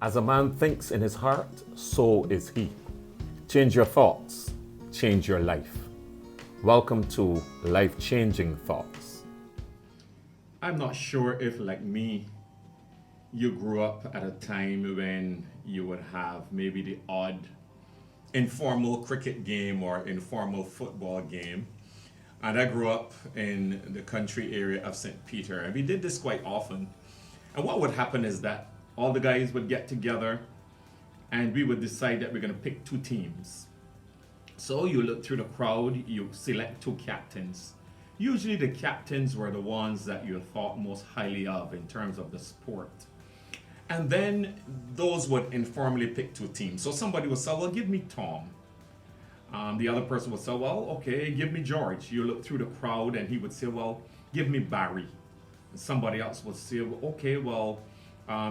As a man thinks in his heart, so is he. Change your thoughts, change your life. Welcome to Life Changing Thoughts. I'm not sure if, like me, you grew up at a time when you would have maybe the odd informal cricket game or informal football game. And I grew up in the country area of St. Peter, and we did this quite often. And what would happen is that all the guys would get together and we would decide that we're going to pick two teams. So you look through the crowd, you select two captains. Usually the captains were the ones that you thought most highly of in terms of the sport. And then those would informally pick two teams. So somebody would say, well, give me Tom. The other person would say, well, okay, give me George. You look through the crowd and he would say, well, give me Barry. And somebody else would say, well, okay, well,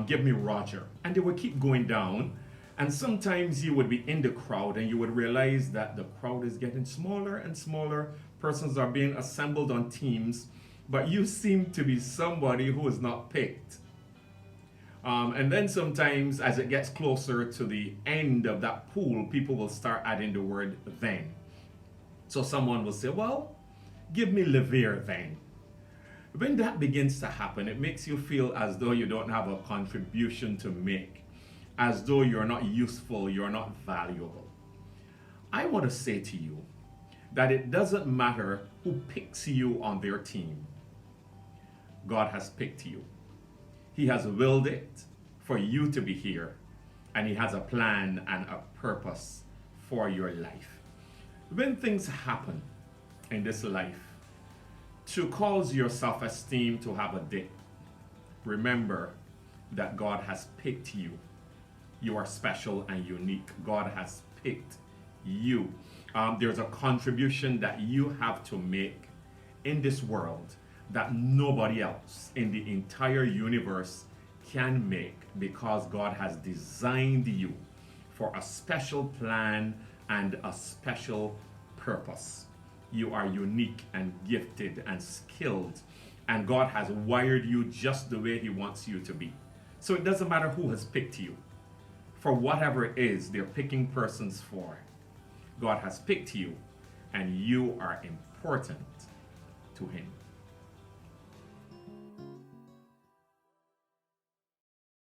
give me Roger. And they would keep going down. And sometimes you would be in the crowd and you would realize that the crowd is getting smaller and smaller. Persons are being assembled on teams, but you seem to be somebody who is not picked. And then sometimes as it gets closer to the end of that pool, people will start adding the word then. So someone will say, well, give me Levere then. When that begins to happen, it makes you feel as though you don't have a contribution to make, as though you're not useful, you're not valuable. I want to say to you that it doesn't matter who picks you on their team. God has picked you. He has willed it for you to be here, and He has a plan and a purpose for your life. When things happen in this life to cause your self-esteem to have a dip, remember that God has picked you. You are special and unique. God has picked you. There's a contribution that you have to make in this world that nobody else in the entire universe can make, because God has designed you for a special plan and a special purpose. You are unique and gifted and skilled, and God has wired you just the way He wants you to be. So it doesn't matter who has picked you. For whatever it is they're picking persons for, God has picked you, and you are important to Him.